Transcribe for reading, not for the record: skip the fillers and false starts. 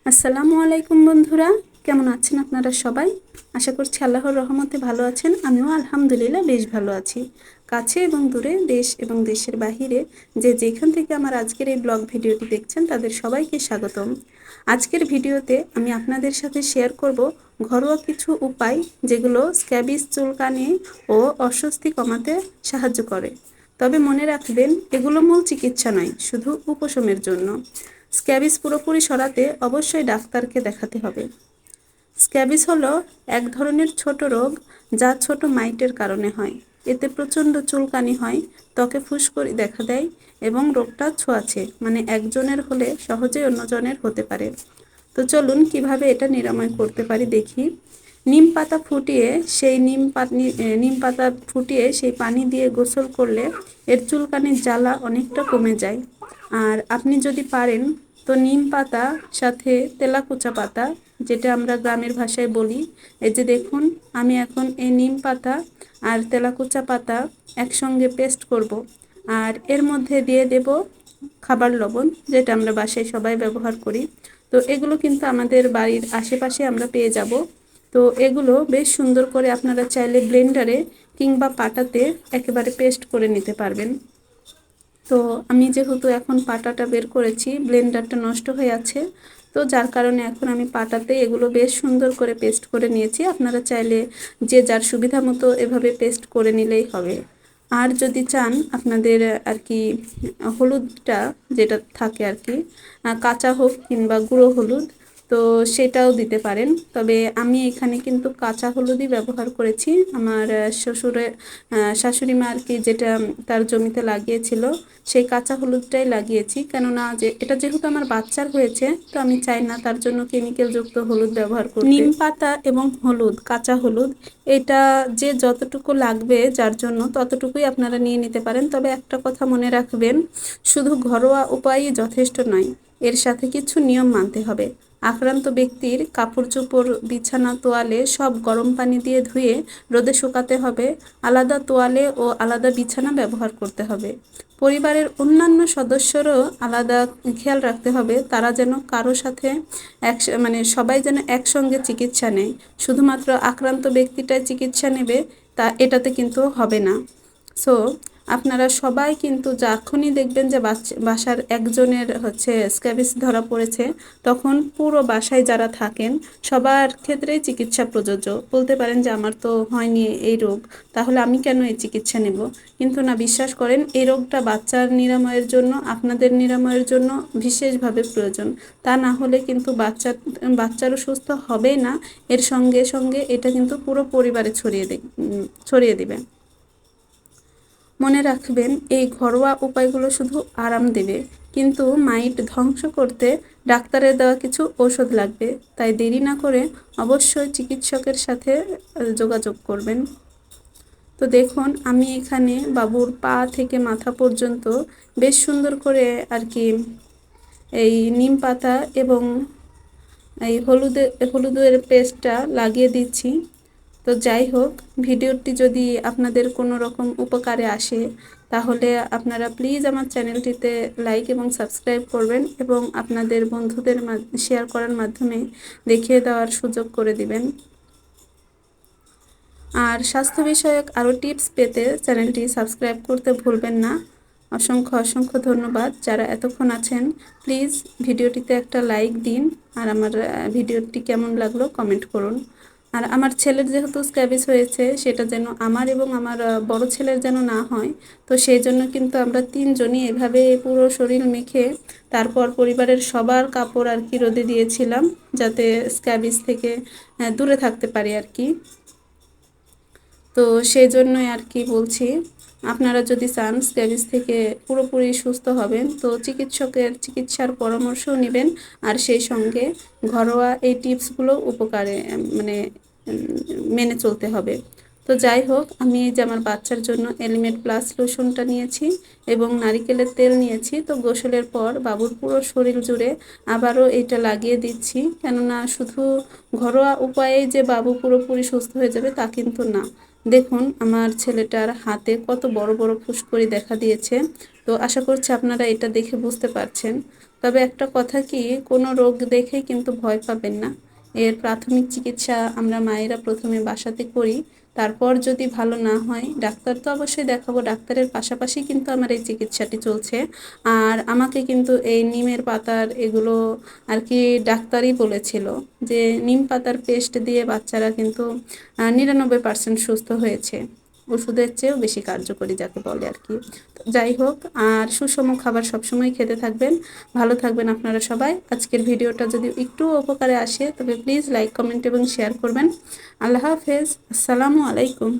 আসসালামু আলাইকুম বন্ধুরা, কেমন আছেন আপনারা সবাই? আশা করছি আল্লাহর রহমতে ভালো আছেন। আমিও আলহামদুলিল্লাহ বেশ ভালো আছি। কাছে এবং দূরে, দেশ এবং দেশের বাহিরে যে যেখান থেকে আমার আজকের এই ব্লগ ভিডিওটি দেখছেন তাদের সবাইকে স্বাগতম। আজকের ভিডিওতে আমি আপনাদের সাথে শেয়ার করব ঘরোয়া কিছু উপায় যেগুলো স্ক্যাবিস, চুলকানি ও অস্বস্তি কমাতে সাহায্য করে। তবে মনে রাখবেন, এগুলো মূল চিকিৎসা নয়, শুধু উপশমের জন্য। স্ক্যাবিস পুরোপুরি সরাতে অবশ্যই ডাক্তারকে দেখাতে হবে। স্ক্যাবিস হলো এক ধরনের ছোট রোগ যা ছোট মাইটের কারণে হয়। এতে প্রচণ্ড চুলকানি হয়, ত্বকে ফুসকুড়ি দেখা দেয় এবং রোগটা ছোঁয়াচে, মানে একজনের হলে সহজেই অন্যজনের হতে পারে। তো চলুন কিভাবে এটা নিরাময় করতে পারি দেখি। নিম পাতা ফুটিয়ে সেই পানি দিয়ে গোসল করলে এর চুলকানির জ্বালা অনেকটা কমে যায়। আর আপনি যদি পারেন তো নিম পাতা সাথে তেলাকুচা পাতা, যেটা আমরা গ্রামের ভাষায় বলি, এই যে দেখুন, আমি এখন এই নিম পাতা আর তেলাকুচা পাতা একসঙ্গে পেস্ট করব। আর এর মধ্যে দিয়ে দেব খাবার লবণ, যেটা আমরা বাসায় সবাই ব্যবহার করি। তো এগুলো কিন্তু আমাদের বাড়ির আশেপাশে আমরা পেয়ে যাব। তো এগুলো বেশ সুন্দর করে আপনারা চাইলে ব্লেন্ডারে কিংবা পাটাতে একেবারে পেস্ট করে নিতে পারবেন। তো আমি যেহেতু এখন পাটাটা বের করেছি, ব্লেন্ডারটা নষ্ট হয়ে আছে, তো যার কারণে এখন আমি পাটাতে এগুলো বেশ সুন্দর করে পেস্ট করে নিয়েছি। আপনারা চাইলে যে যার সুবিধা মতো এভাবে পেস্ট করে নিলেই হবে। আর যদি চান আপনাদের আর কি হলুদটা যেটা থাকে আর কি, কাঁচা হোক কিংবা গুঁড়ো হলুদ, তো সেটাও দিতে পারেন। তবে আমি এখানে কিন্তু কাঁচা হলুদই ব্যবহার করেছি। আমার শাশুড়ি মা আর কি যেটা তার জমিতে লাগিয়েছিল, সেই কাঁচা হলুদটাই লাগিয়েছি। কেননা এটা যেহেতু আমার বাচ্চার হয়েছে, তো আমি চাই না তার জন্য কেমিক্যালযুক্ত হলুদ ব্যবহার করতে। নিম পাতা এবং হলুদ, কাঁচা হলুদ, এটা যে যতটুকু লাগবে যার জন্য ততটুকুই আপনারা নিয়ে নিতে পারেন। তবে একটা কথা মনে রাখবেন, শুধু ঘরোয়া উপায়ই যথেষ্ট নয়, এর সাথে কিছু নিয়ম মানতে হবে। আক্রান্ত ব্যক্তির কাপড় চোপড়, বিছানা, তোয়ালে সব গরম পানি দিয়ে ধুয়ে রোদে শুকাতে হবে। আলাদা তোয়ালে ও আলাদা বিছানা ব্যবহার করতে হবে। পরিবারের অন্যান্য সদস্যরও আলাদা খেয়াল রাখতে হবে, তারা যেন কারো সাথে সবাই যেন একসঙ্গে চিকিৎসা নেয়। শুধুমাত্র আক্রান্ত ব্যক্তিটাই চিকিৎসা নেবে এটাতে কিন্তু হবে না। সো আপনারা সবাই কিন্তু যখনই দেখবেন যে বাসার একজনের স্ক্যাবিস ধরা পড়েছে, তখন পুরো বাসায় যারা থাকেন সবার ক্ষেত্রেই চিকিৎসা প্রযোজ্য। বলতে পারেন যে আমার তো হয়নি এই রোগ, তাহলে আমি কেন এই চিকিৎসা নেব? কিন্তু না, বিশ্বাস করেন, এই রোগটা বাচ্চার নিরাময়ের জন্য, আপনাদের নিরাময়ের জন্য বিশেষভাবে প্রয়োজন। তা না হলে কিন্তু বাচ্চারও সুস্থ হবে না, এর সঙ্গে সঙ্গে এটা কিন্তু পুরো পরিবারে ছড়িয়ে দেবে। মনে রাখবেন, এই ঘরোয়া উপায়গুলো শুধু আরাম দেবে, কিন্তু মাইট ধ্বংস করতে ডাক্তারের দেওয়া কিছু ওষুধ লাগবে। তাই দেরি না করে অবশ্যই চিকিৎসকের সাথে যোগাযোগ করবেন। তো দেখুন, আমি এখানে বাবুর পা থেকে মাথা পর্যন্ত বেশ সুন্দর করে আর কি এই নিম পাতা এবং এই হলুদের পেস্টটা লাগিয়ে দিচ্ছি। তো যাই হোক, ভিডিওটি যদি আপনাদের কোনো রকম উপকারে আসে, তাহলে আপনারা প্লিজ আমার চ্যানেলটিতে লাইক এবং সাবস্ক্রাইব করবেন এবং আপনাদের বন্ধুদের শেয়ার করার মাধ্যমে দেখিয়ে দেওয়ার সুযোগ করে দিবেন। আর স্বাস্থ্য বিষয়ক আরও টিপস পেতে চ্যানেলটি সাবস্ক্রাইব করতে ভুলবেন না। অসংখ্য অসংখ্য ধন্যবাদ যারা এতক্ষণ আছেন। প্লিজ ভিডিওটিতে একটা লাইক দিন, আর আমার ভিডিওটি কেমন লাগলো কমেন্ট করুন। আর আমার ছেলের যেহেতু স্ক্যাবিস হয়েছে, সেটা যেন আমার এবং আমার বড় ছেলের যেন না হয়, তো সেই জন্য কিন্তু আমরা তিনজনই এভাবে পুরো শরীর মেখে তারপর পরিবারের সবার কাপড় আর কি রোদে দিয়েছিলাম, যাতে স্ক্যাবিস থেকে দূরে থাকতে পারি আর কি। তো সেই জন্যই আর কি বলছি, আপনারা যদি চান স্ক্যাবিস থেকে পুরোপুরি সুস্থ হবেন, তো চিকিৎসার পরামর্শও নেবেন। আর সেই সঙ্গে ঘরোয়া এই টিপসগুলো মেনে চলতে হবে। তো যাই হোক, আমি এই যে আমার বাচ্চার জন্য এলিমেন্ট প্লাস লোশনটা নিয়েছি এবং নারিকেলের তেল নিয়েছি। তো গোসলের পর বাবুর পুরো শরীর জুড়ে আবারও এটা লাগিয়ে দিচ্ছি। কেননা শুধু ঘরোয়া উপায়ে যে বাবু পুরোপুরি সুস্থ হয়ে যাবে তা কিন্তু না। দেখুন, আমার ছেলেটার হাতে কত বড় বড় ফুসকুড়ি দেখা দিয়েছে। তো আশা করছি আপনারা এটা দেখে বুঝতে পারছেন। তবে একটা কথা কি, কোনো রোগ দেখেই কিন্তু ভয় পাবেন না। এর প্রাথমিক চিকিৎসা আমরা মায়েরা প্রথমে বাসাতে করি। তারপর যদি ভালো না হয়, ডাক্তার তো অবশ্যই দেখাবো, ডাক্তারের পাশাপাশি কিন্তু আমার এই চিকিৎসাটি চলছে। আর আমাকে কিন্তু এই নিমের পাতার এগুলো আর কি ডাক্তারই বলেছিল যে নিম পাতার পেস্ট দিয়ে বাচ্চারা কিন্তু 99% সুস্থ হয়েছে। ওষুধের চেয়েও বেশি কার্যকরী যাকে বলে আর কি। যাই হোক, আর সুষম খাবার সবসময় খেতে থাকবেন। ভালো থাকবেন আপনারা সবাই। আজকের ভিডিওটা যদি একটু উপকারে আসে তবে প্লিজ লাইক, কমেন্ট এবং শেয়ার করবেন। আল্লাহ হাফেজ। আসসালামু আলাইকুম।